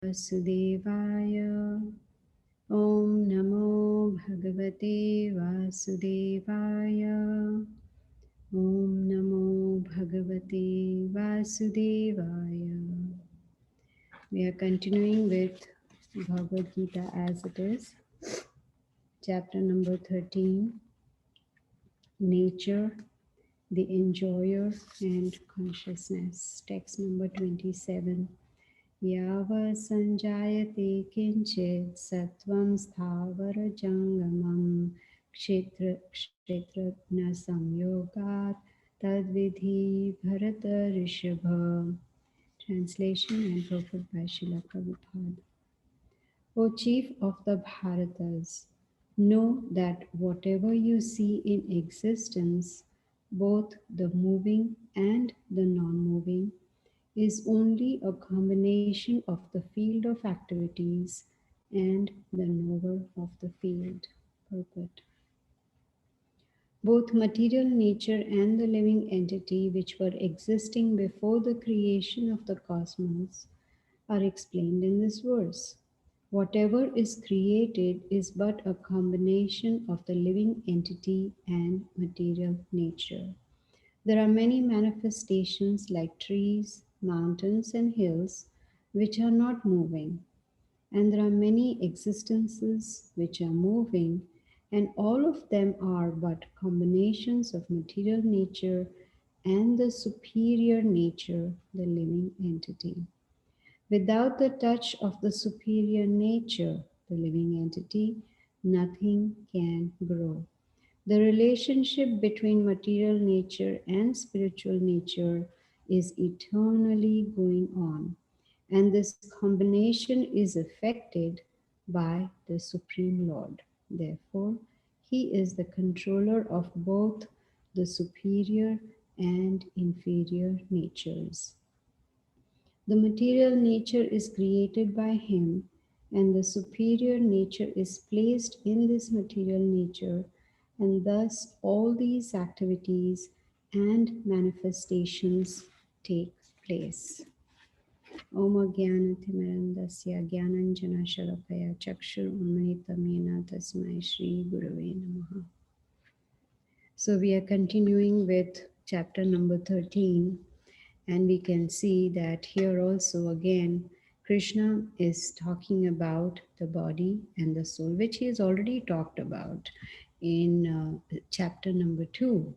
Vasudevaya. Om Namo Bhagavate Vasudevaya. Om Namo Bhagavate Vasudevaya. We are continuing with Bhagavad Gita as it is, chapter number 13, Nature, the Enjoyer and Consciousness. Text number 27. Yava sanjayate kinchit sattvam sthavara jangamam kshetrajna samyogat tadvidhi bharata rishabha. Translation and purport by Srila Prabhupada. O chief of the Bharatas, know that whatever you see in existence, both the moving and the non-moving, is only a combination of the field of activities and the knower of the field. Purport. Both material nature and the living entity which were existing before the creation of the cosmos are explained in this verse. Whatever is created is but a combination of the living entity and material nature. There are many manifestations like trees, mountains, and hills which are not moving, and there are many existences which are moving, and all of them are but combinations of material nature and the superior nature, the living entity. Without the touch of the superior nature, the living entity, nothing can grow. The relationship between material nature and spiritual nature is eternally going on, and this combination is affected by the Supreme Lord. Therefore, He is the controller of both the superior and inferior natures. The material nature is created by Him, and the superior nature is placed in this material nature, and thus all these activities and manifestations take place. Om Jnanatirmirandasya Jnananjana Shalakaya Chakshur Unmanitam Yena Tasmai Shri Gurave Namaha. So we are continuing with chapter number 13. And we can see that here also again, Krishna is talking about the body and the soul, which he has already talked about in chapter number 2.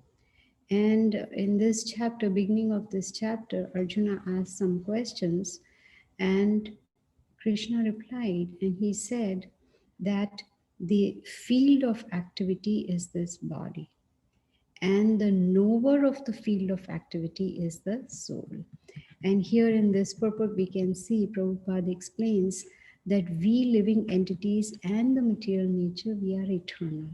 And in this chapter, beginning of this chapter, Arjuna asked some questions and Krishna replied, and he said that the field of activity is this body, and the knower of the field of activity is the soul. And here in this purport, we can see Prabhupada explains that we living entities and the material nature, we are eternal.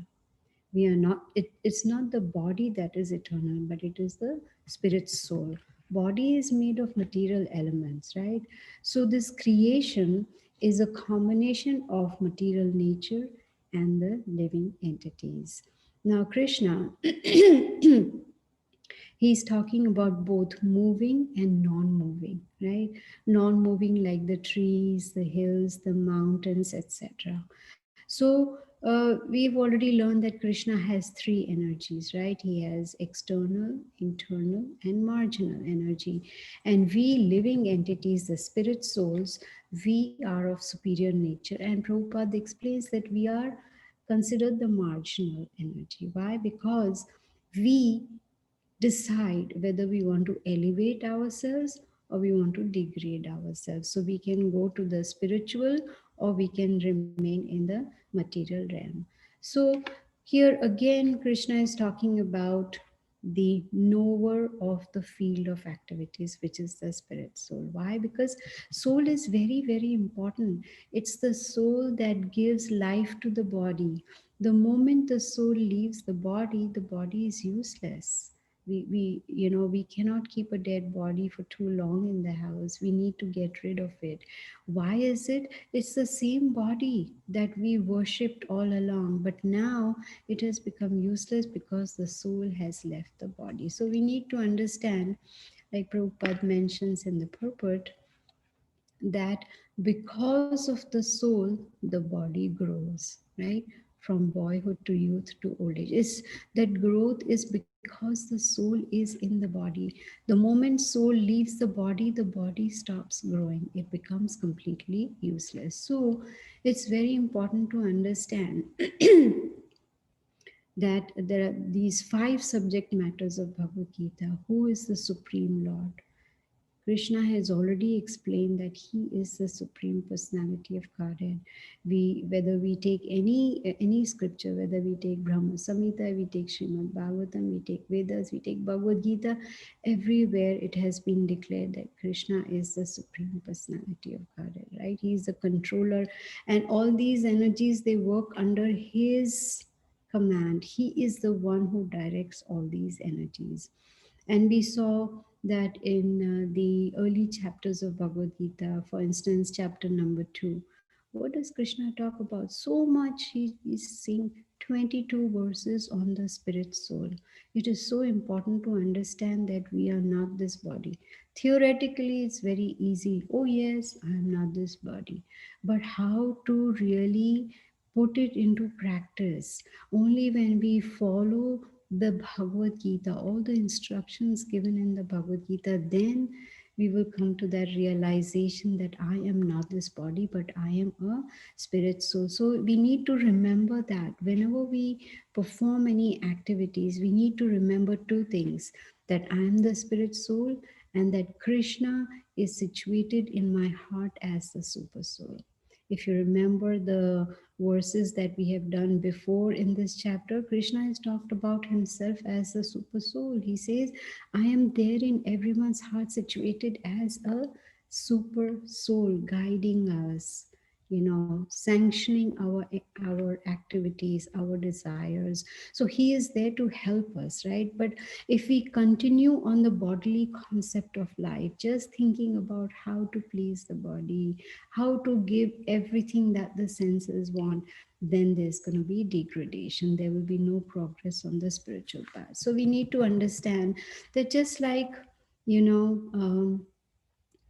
We are not, it's not the body that is eternal, but it is the spirit soul. Body is made of material elements, right? So this creation is a combination of material nature and the living entities. Now, Krishna, he's talking about both moving and non-moving, right? Non-moving like the trees, the hills, the mountains, etc. So we've already learned that Krishna has three energies, right? He has external, internal, and marginal energy. And we living entities, the spirit souls, we are of superior nature. And Prabhupada explains that we are considered the marginal energy. Why? Because we decide whether we want to elevate ourselves or we want to degrade ourselves. So we can go to the spiritual or we can remain in the material realm. So here again, Krishna is talking about the knower of the field of activities, which is the spirit soul. Why? Because soul is very, very important. It's the soul that gives life to the body. The moment the soul leaves the body is useless. We cannot keep a dead body for too long in the house. We need to get rid of it. Why is it? It's the same body that we worshipped all along, but now it has become useless because the soul has left the body. So we need to understand, like Prabhupada mentions in the purport, that because of the soul the body grows, right? From boyhood to youth to old age, is that growth is because the soul is in the body. The moment soul leaves the body stops growing, it becomes completely useless. So it's very important to understand that there are these five subject matters of Bhagavad Gita. Who is the Supreme Lord? Krishna has already explained that he is the supreme personality of Godhead. Whether we take any scripture, whether we take Brahma Samhita, we take Srimad Bhagavatam, we take Vedas, we take Bhagavad Gita, everywhere it has been declared that Krishna is the supreme personality of Godhead, right? He is the controller, and all these energies they work under his command. He is the one who directs all these energies. And we saw that in the early chapters of Bhagavad Gita, for instance, chapter number 2. What does Krishna talk about? So much he is saying 22 verses on the spirit soul. It is so important to understand that we are not this body. Theoretically, it's very easy. Oh, yes, I am not this body. But how to really put it into practice? Only when we follow the Bhagavad Gita, all the instructions given in the Bhagavad Gita, then we will come to that realization that I am not this body, but I am a spirit soul. So we need to remember that whenever we perform any activities, we need to remember two things, that I am the spirit soul and that Krishna is situated in my heart as the super soul. If you remember the verses that we have done before in this chapter, Krishna has talked about himself as a super soul. He says, I am there in everyone's heart, situated as a super soul, guiding us, sanctioning our activities, our desires. So he is there to help us, right? But if we continue on the bodily concept of life, just thinking about how to please the body, how to give everything that the senses want, then there's going to be degradation. There will be no progress on the spiritual path. So we need to understand that just like, you know,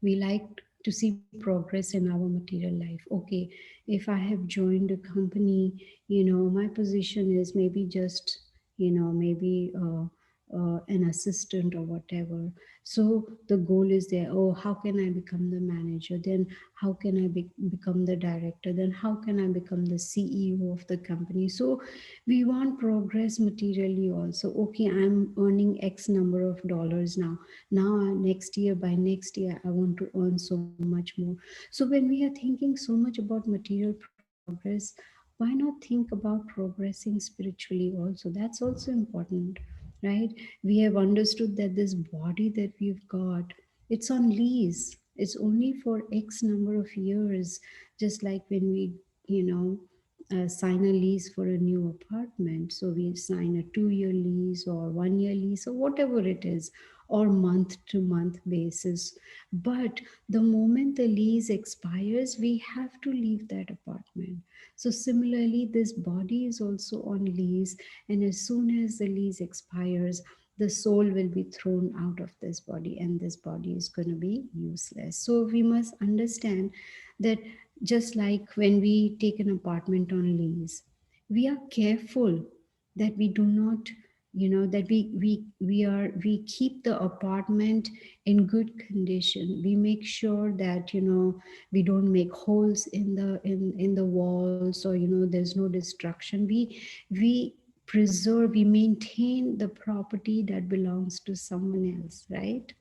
we like to see progress in our material life. Okay, if I have joined a company, my position is maybe just, maybe an assistant or whatever. So the goal is there, oh, how can I become the manager? Then how can I become the director? Then how can I become the CEO of the company? So we want progress materially also. Okay, I'm earning X number of dollars now. Next year, by next year, I want to earn so much more. So when we are thinking so much about material progress, why not think about progressing spiritually also? That's also important, right? We have understood that this body that we've got, it's on lease. It's only for X number of years. Just like when we, sign a lease for a new apartment. So we sign a 2-year lease or 1-year lease or whatever it is, or month to month basis. But the moment the lease expires, we have to leave that apartment. So similarly, this body is also on lease, and as soon as the lease expires, the soul will be thrown out of this body, and this body is going to be useless. So we must understand that just like when we take an apartment on lease, we are careful that we do not, that we keep the apartment in good condition. We make sure that, we don't make holes in the walls, or there's no destruction. We preserve, we maintain the property that belongs to someone else, right?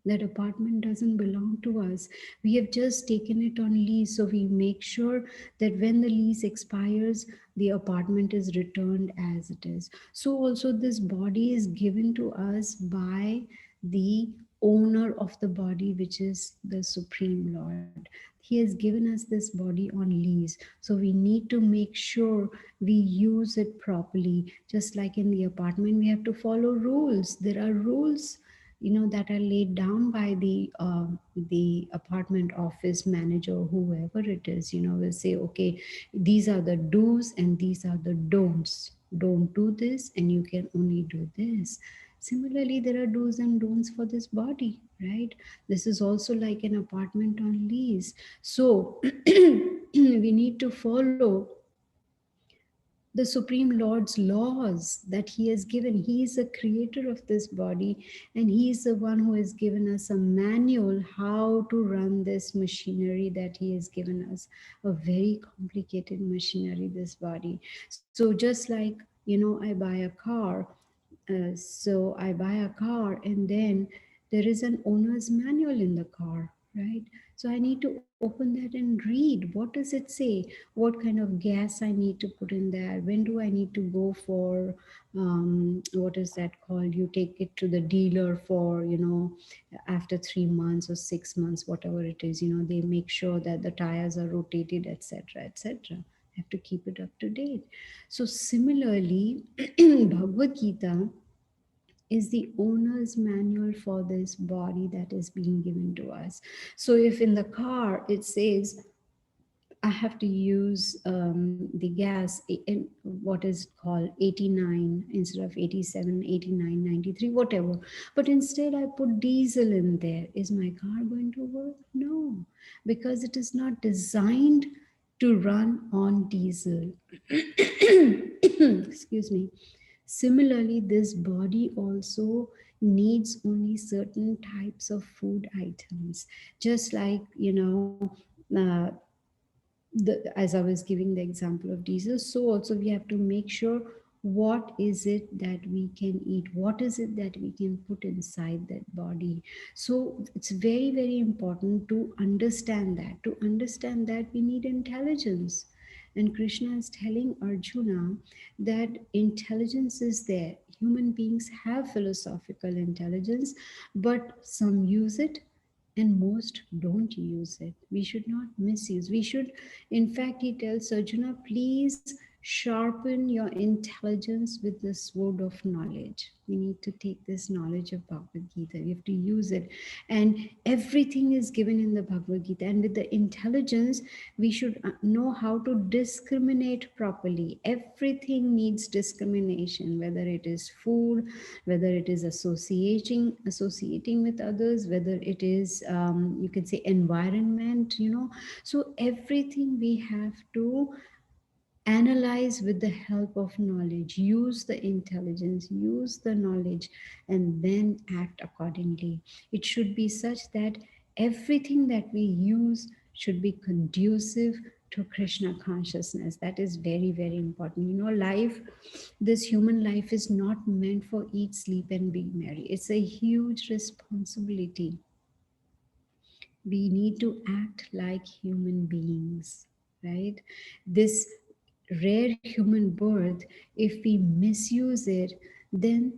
That apartment doesn't belong to us. We have just taken it on lease. So we make sure that when the lease expires, the apartment is returned as it is. So also this body is given to us by the owner of the body, which is the Supreme Lord. He has given us this body on lease. So we need to make sure we use it properly. Just like in the apartment, we have to follow rules. There are rules, that are laid down by the apartment office manager, whoever it is, will say, okay, these are the do's and these are the don'ts. Don't do this, and you can only do this. Similarly, there are do's and don'ts for this body, right? This is also like an apartment on lease. So we need to follow the Supreme Lord's laws that He has given. He is the creator of this body, and He is the one who has given us a manual how to run this machinery that He has given us. A very complicated machinery, this body. So, just like, I buy a car, so I buy a car, and then there is an owner's manual in the car, right? So I need to open that and read. What does it say? What kind of gas I need to put in there? When do I need to go for, what is that called? You take it to the dealer for, after 3 months or 6 months, whatever it is, they make sure that the tires are rotated, etc., etc. Have to keep it up to date. So similarly, Bhagavad Gita is the owner's manual for this body that is being given to us. So if in the car it says I have to use the gas in what is called 89 instead of 87, 89, 93, whatever. But instead I put diesel in there. Is my car going to work? No, because it is not designed to run on diesel. Excuse me. Similarly, this body also needs only certain types of food items. Just like, as I was giving the example of diesel, so also we have to make sure what is it that we can eat, what is it that we can put inside that body. So it's very, very important to understand that. To understand that, we need intelligence. And Krishna is telling Arjuna that intelligence is there. Human beings have philosophical intelligence, but some use it and most don't use it. We should not misuse. We should, in fact, he tells Arjuna, please sharpen your intelligence with the sword of knowledge. We need to take this knowledge of Bhagavad Gita. We have to use it. And everything is given in the Bhagavad Gita. And with the intelligence, we should know how to discriminate properly. Everything needs discrimination, whether it is food, whether it is associating with others, whether it is, you can say, environment, so everything we have to analyze with the help of knowledge, use the intelligence, use the knowledge, and then act accordingly. It should be such that everything that we use should be conducive to Krishna consciousness. That is very, very important. Life, this human life is not meant for eat, sleep, and be merry. It's a huge responsibility. We need to act like human beings, right? This rare human birth, if we misuse it, then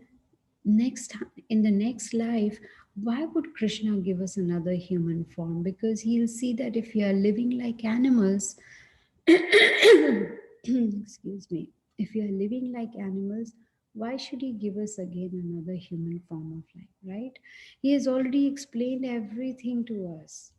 in the next life, why would Krishna give us another human form? Because he'll see that if we are living like animals, excuse me, if we are living like animals, why should he give us again another human form of life, right? He has already explained everything to us.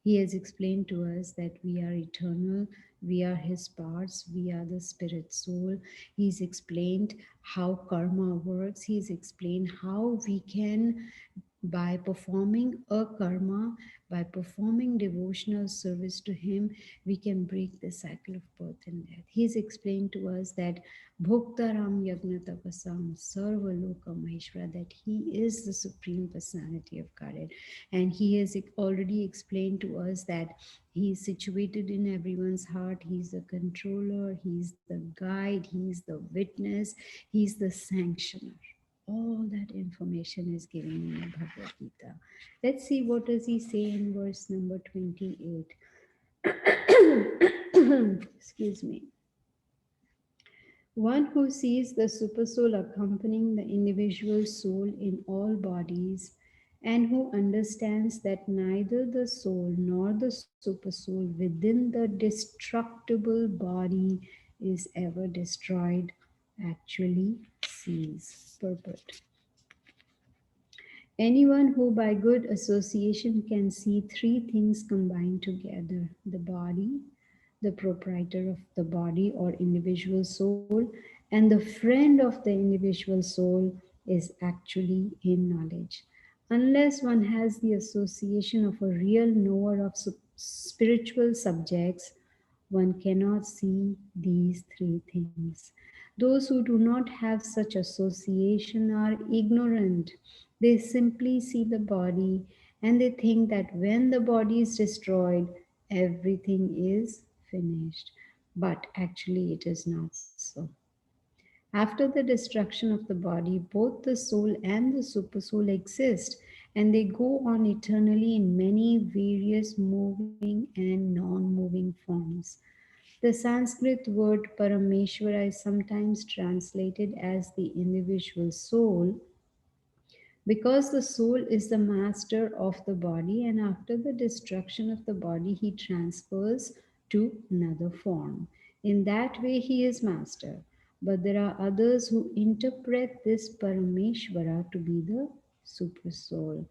He has explained to us that we are eternal, we are his parts, we are the spirit soul. He's explained how karma works, he's explained how we can, by performing a karma, by performing devotional service to him, we can break the cycle of birth and death. He's explained to us that Bhuktaram Yagna Tapasam Sarva Loka Maheshwara, that he is the supreme personality of Godhead. And he has already explained to us that he is situated in everyone's heart. He's the controller, he's the guide, he's the witness, he's the sanctioner. All that information is given in the Bhagavad Gita. Let's see what does he say in verse number 28. Excuse me. One who sees the supersoul accompanying the individual soul in all bodies, and who understands that neither the soul nor the supersoul within the destructible body is ever destroyed, actually sees. Purport. Anyone who by good association can see three things combined together: the body, the proprietor of the body or individual soul, and the friend of the individual soul, is actually in knowledge. Unless one has the association of a real knower of spiritual subjects, one cannot see these three things. Those who do not have such association are ignorant. They simply see the body and they think that when the body is destroyed, everything is finished. But actually, it is not so. After the destruction of the body, both the soul and the supersoul exist and they go on eternally in many various moving and non moving forms. The Sanskrit word Parameshwara is sometimes translated as the individual soul because the soul is the master of the body, and after the destruction of the body, he transfers to another form. In that way, he is master. But there are others who interpret this Parameshwara to be the super soul.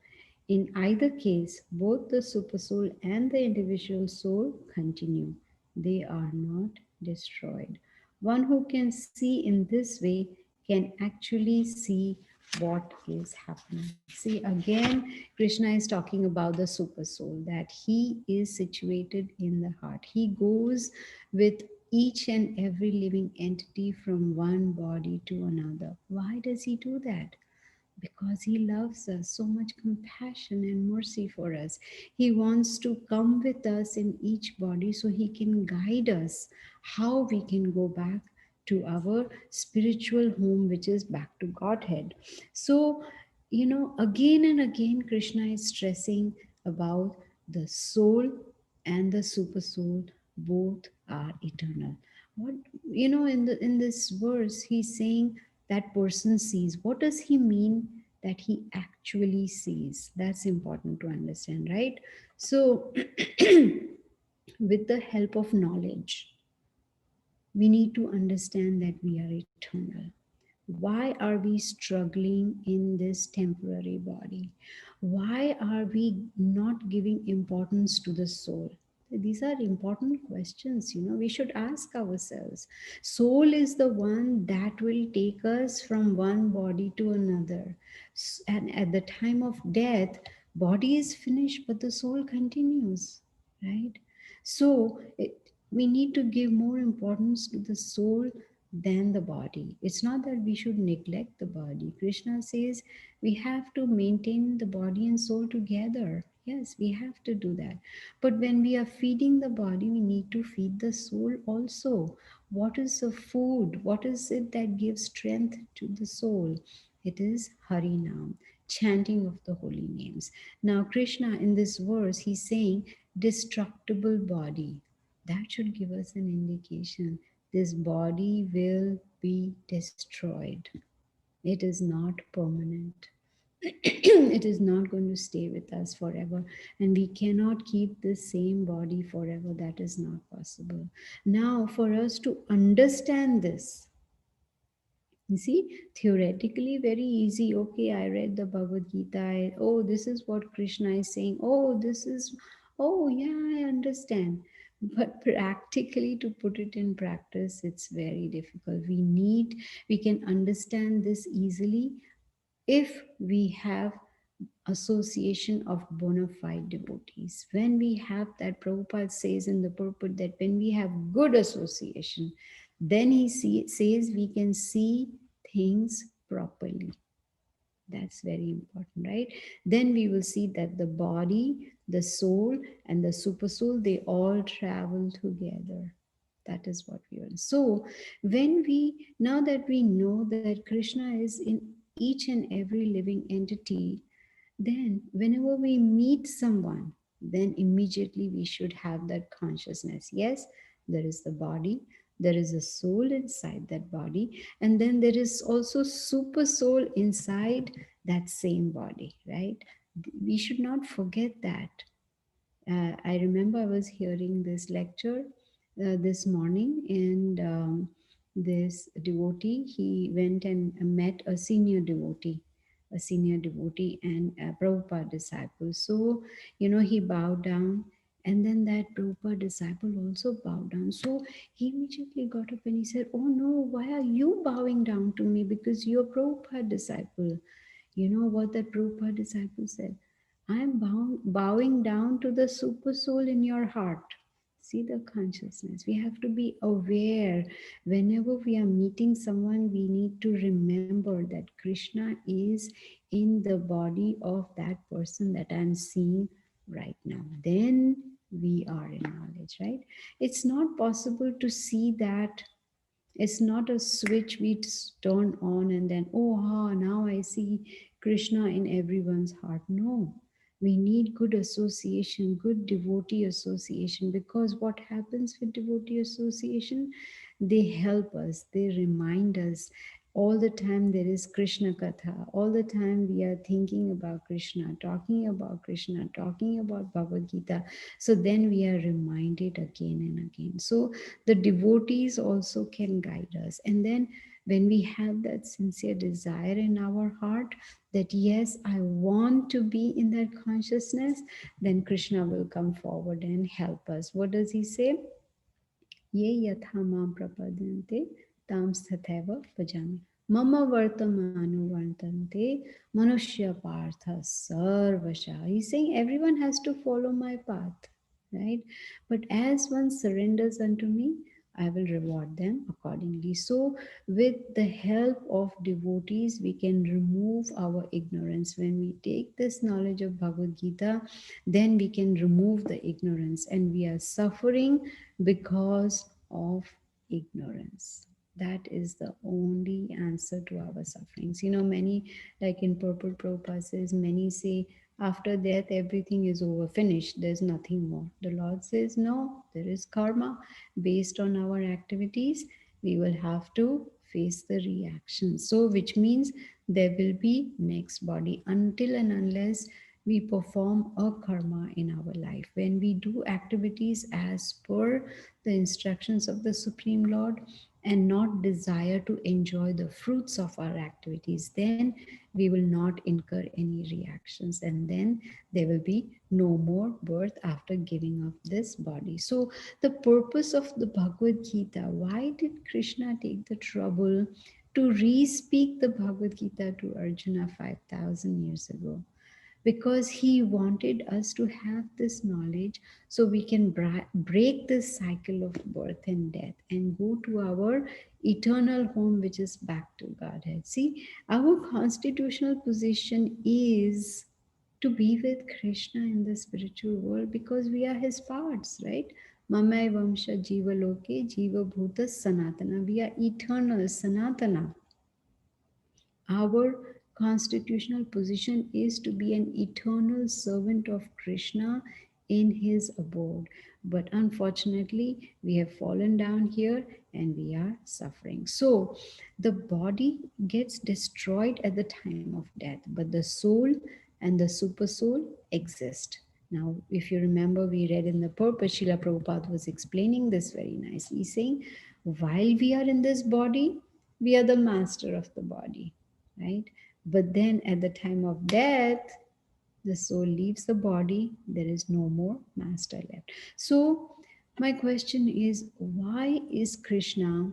In either case, both the super soul and the individual soul continue. They are not destroyed. One who can see in this way can actually see what is happening. See, again, Krishna is talking about the super soul, that he is situated in the heart. He goes with each and every living entity from one body to another. Why does he do that? Because he loves us, so much compassion and mercy for us. He wants to come with us in each body so he can guide us how we can go back to our spiritual home, which is back to Godhead. So, again and again, Krishna is stressing about the soul and the super soul, both are eternal. What, in this verse, he's saying that person sees. What does he mean that he actually sees? That's important to understand, right? So, with the help of knowledge, we need to understand that we are eternal. Why are we struggling in this temporary body? Why are we not giving importance to the soul? These are important questions, we should ask ourselves. Soul is the one that will take us from one body to another. And at the time of death, body is finished, but the soul continues, right? So we need to give more importance to the soul than the body. It's not that we should neglect the body. Krishna says we have to maintain the body and soul together. Yes, we have to do that. But when we are feeding the body, we need to feed the soul also. What is the food? What is it that gives strength to the soul? It is Harinam, chanting of the holy names. Now, Krishna in this verse, he's saying destructible body. That should give us an indication this body will be destroyed. It is not permanent. It is not going to stay with us forever. And we cannot keep the same body forever. That is not possible. Now, for us to understand this, you see, theoretically, very easy. Okay, I read the Bhagavad Gita. Oh, this is what Krishna is saying. Oh, yeah, I understand. But practically, to put it in practice, it's very difficult. We can understand this easily if we have association of bona fide devotees. When we have that, Prabhupada says in the purport that when we have good association, then says we can see things properly. That's very important, right? Then we will see that the body, the soul, and the super soul, they all travel together. That is what we are. So, now that we know that Krishna is in each and every living entity, then whenever we meet someone, then immediately we should have that consciousness. Yes, there is the body, there is a soul inside that body, and then there is also super soul inside that same body, right? We should not forget that. I remember I was hearing this lecture this morning, and this devotee, he went and met a senior devotee and a Prabhupada disciple. So, he bowed down And then that Prabhupada disciple also bowed down. So he immediately got up and he said, "Oh no, why are you bowing down to me? Because you're Prabhupada disciple." You know what that Prabhupada disciple said? "I am bowing down to the super soul in your heart." See the consciousness. We have to be aware. Whenever we are meeting someone, we need to remember that Krishna is in the body of that person that I'm seeing right now. Then we are in knowledge, right? It's not possible to see that. It's not a switch we turn on and then, oh, now I see Krishna in everyone's heart. No, we need good association, good devotee association, because what happens with devotee association? They help us, they remind us. All the time there is Krishna Katha. All the time we are thinking about Krishna, talking about Krishna, talking about Bhagavad Gita. So then we are reminded again and again. So the devotees also can guide us. And then when we have that sincere desire in our heart that yes, I want to be in that consciousness, then Krishna will come forward and help us. What does he say? Ye yatha mam prapadante tam sathaiva bhajami. Mama vartamanu vartante manushya partha sarvasha. He's saying everyone has to follow my path, right? But as one surrenders unto me, I will reward them accordingly. So, with the help of devotees, we can remove our ignorance. When we take this knowledge of Bhagavad Gita, then we can remove the ignorance, and we are suffering because of ignorance. That is the only answer to our sufferings. You know, many, like in Purport Prabhupada says, many say, after death, everything is over, finished, there's nothing more. The Lord says, no, there is karma. Based on our activities, we will have to face the reaction. So, which means there will be next body until and unless we perform a karma in our life. When we do activities as per the instructions of the Supreme Lord and not desire to enjoy the fruits of our activities, then we will not incur any reactions, and then there will be no more birth after giving up this body. So, the purpose of the Bhagavad Gita, why did Krishna take the trouble to re speak the Bhagavad Gita to Arjuna 5,000 years ago? Because he wanted us to have this knowledge so we can break this cycle of birth and death and go to our eternal home, which is back to Godhead. See, our constitutional position is to be with Krishna in the spiritual world because we are his parts, right? Mamay Vamsha Jiva Loke Jiva Bhuta Sanatana. We are eternal, Sanatana. Our constitutional position is to be an eternal servant of Krishna in his abode. But unfortunately, we have fallen down here and we are suffering. So, the body gets destroyed at the time of death, but the soul and the super soul exist. Now, if you remember, we read in the purpose, Srila Prabhupada was explaining this very nicely, saying, while we are in this body, we are the master of the body, right? But then at the time of death, the soul leaves the body, there is no more master left. So, my question is, why is Krishna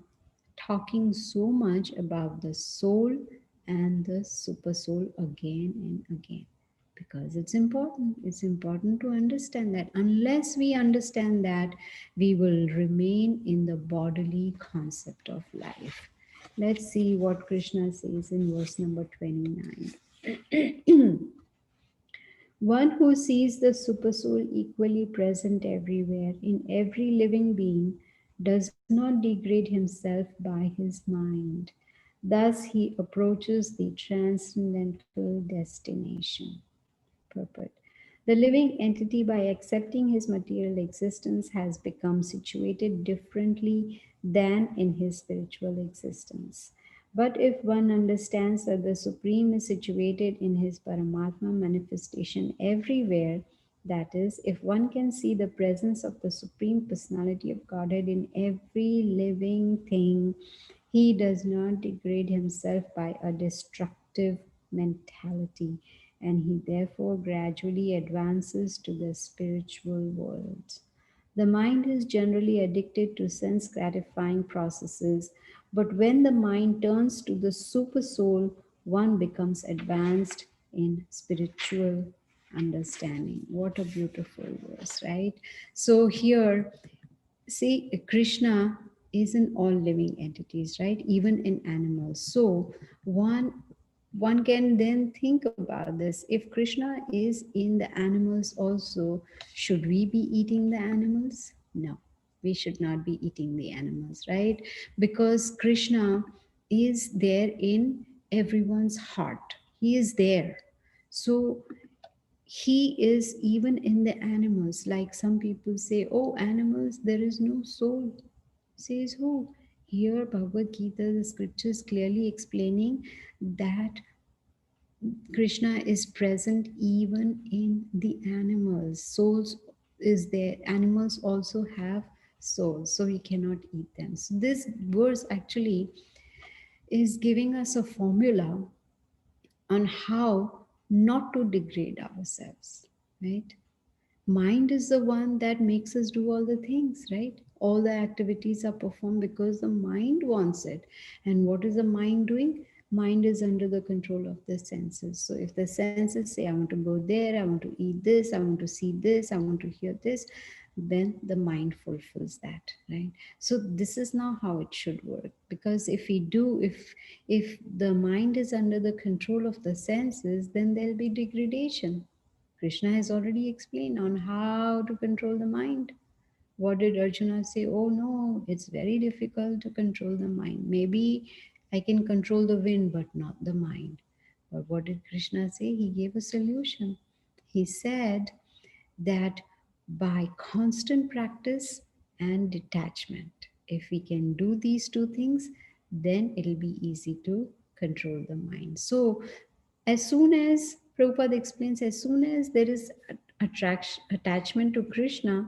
talking so much about the soul and the super soul again and again? Because it's important. It's important to understand that. Unless we understand that, we will remain in the bodily concept of life. Let's see what Krishna says in verse number 29. One who sees the supersoul equally present everywhere in every living being does not degrade himself by his mind. Thus he approaches the transcendental destination. Purport. The living entity, by accepting his material existence, has become situated differently than in his spiritual existence. But if one understands that the Supreme is situated in his Paramatma manifestation everywhere, that is, if one can see the presence of the Supreme Personality of Godhead in every living thing, he does not degrade himself by a destructive mentality. and he therefore gradually advances to the spiritual world. The mind is generally addicted to sense gratifying processes, but when the mind turns to the super soul, one becomes advanced in spiritual understanding. What a beautiful verse, right? So, here, see, Krishna is in all living entities, right? Even in animals. So, one can then think about this. If Krishna is in the animals also, should we be eating the animals? No, we should not be eating the animals, right? Because Krishna is there in everyone's heart. He is there. So he is even in the animals. Like some people say, oh, animals, there is no soul. Says who? Here, Bhagavad Gita, the scriptures clearly explaining that Krishna is present even in the animals. Souls is there. Animals also have souls, so we cannot eat them. So this verse actually is giving us a formula on how not to degrade ourselves, right? Mind is the one that makes us do all the things, right? All the activities are performed because the mind wants it. And what is the mind doing? Mind is under the control of the senses. So if the senses say, I want to go there, I want to eat this, I want to see this, I want to hear this, then the mind fulfills that, right? So this is now how it should work. Because if the mind is under the control of the senses, then there'll be degradation. Krishna has already explained on how to control the mind. What did Arjuna say? Oh no, it's very difficult to control the mind. Maybe I can control the wind, but not the mind. But what did Krishna say? He gave a solution. He said that by constant practice and detachment, if we can do these two things, then it'll be easy to control the mind. So as soon as Prabhupada explains, as soon as there is attraction, attachment to Krishna,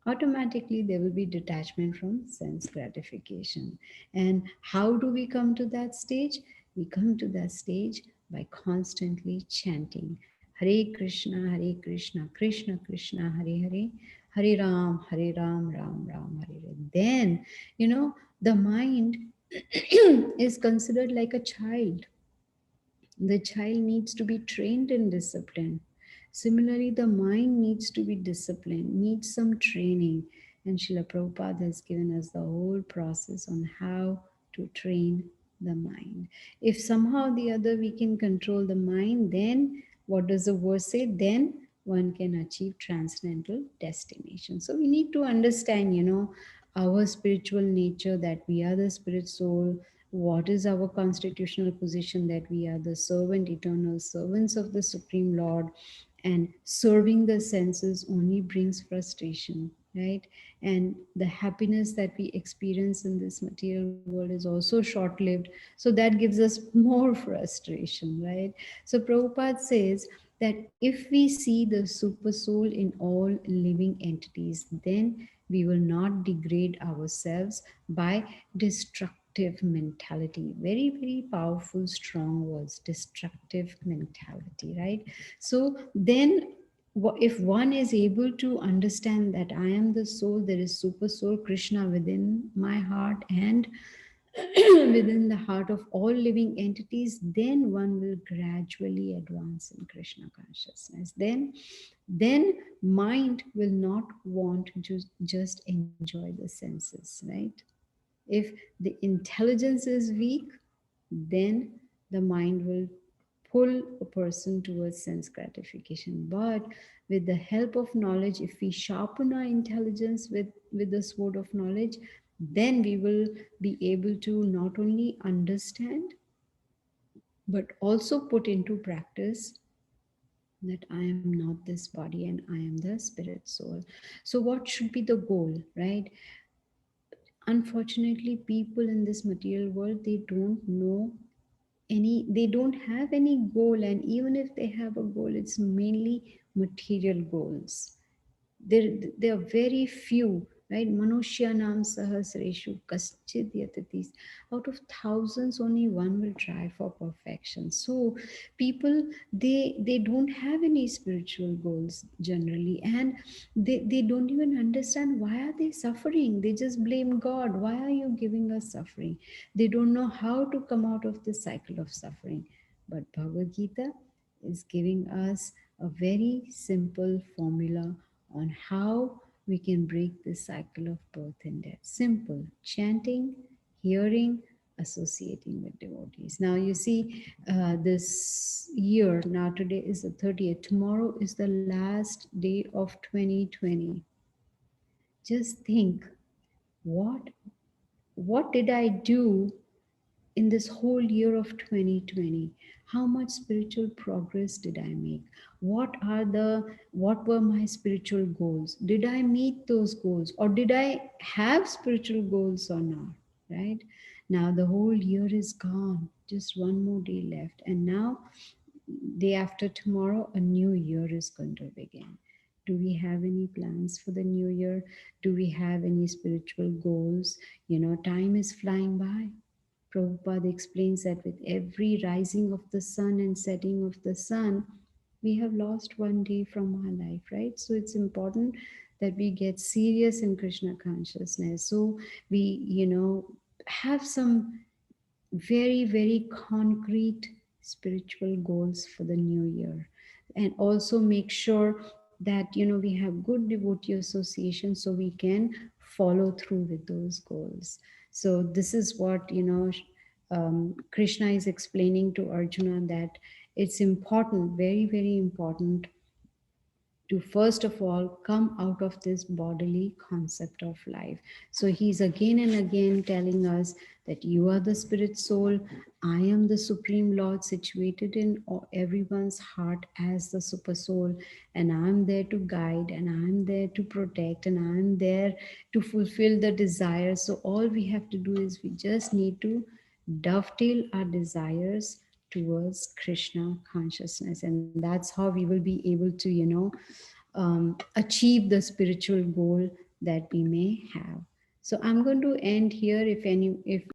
automatically there will be detachment from sense gratification. And how do we come to that stage? We come to that stage by constantly chanting Hare Krishna, Hare Krishna, Krishna Krishna, Hare Hare, Hare Ram, Ram Ram, Hare Hare. Then, the mind is considered like a child. The child needs to be trained in discipline. Similarly, the mind needs to be disciplined, needs some training. And Srila Prabhupada has given us the whole process on how to train the mind. If somehow or the other we can control the mind, then what does the verse say? Then one can achieve transcendental destination. So we need to understand, our spiritual nature, that we are the spirit soul. What is our constitutional position? That we are the servant, eternal servants of the Supreme Lord, and serving the senses only brings frustration, right? And the happiness that we experience in this material world is also short lived. So that gives us more frustration, right? So Prabhupada says that if we see the super soul in all living entities, then we will not degrade ourselves by destructive mentality. Very, very powerful, strong words, destructive mentality, right? So then, if one is able to understand that I am the soul, there is super soul Krishna within my heart and within the heart of all living entities, then one will gradually advance in Krishna consciousness. Then mind will not want to just enjoy the senses, right? If the intelligence is weak, then the mind will pull a person towards sense gratification. But with the help of knowledge, if we sharpen our intelligence with the sword of knowledge, then we will be able to not only understand but also put into practice that I am not this body and I am the spirit soul. So, what should be the goal, right? Unfortunately, people in this material world, they don't know they don't have any goal, and even if they have a goal, it's mainly material goals. There are very few right? Manushyanam sahasreshu kaschid yatatis. Out of thousands, only one will try for perfection. So people, they don't have any spiritual goals generally, and they don't even understand why are they suffering. They just blame God. Why are you giving us suffering? They don't know how to come out of this cycle of suffering. But Bhagavad Gita is giving us a very simple formula on how we can break this cycle of birth and death. Simple: chanting, hearing, associating with devotees. Now, you see, this year, now today is the 30th, tomorrow is the last day of 2020. Just think, what what did I do in this whole year of 2020? How much spiritual progress did I make? What were my spiritual goals? Did I meet those goals, or did I have spiritual goals or not? Right? Now the whole year is gone, just one more day left, and now day after tomorrow a new year is going to begin. Do we have any plans for the new year? Do we have any spiritual goals? Time is flying by. Prabhupada explains that with every rising of the sun and setting of the sun, we have lost one day from our life, right? So it's important that we get serious in Krishna consciousness. So we, have some very, very concrete spiritual goals for the new year. And also make sure that, we have good devotee association so we can follow through with those goals. So this is what, Krishna is explaining to Arjuna, that it's important, very, very important, to first of all come out of this bodily concept of life. So he's again and again telling us that you are the spirit soul, I am the supreme lord situated in everyone's heart as the super soul, and I'm there to guide, and I'm there to protect, and I'm there to fulfill the desires. So all we have to do is we just need to dovetail our desires towards Krishna consciousness, and that's how we will be able to, achieve the spiritual goal that we may have. So I'm going to end here. If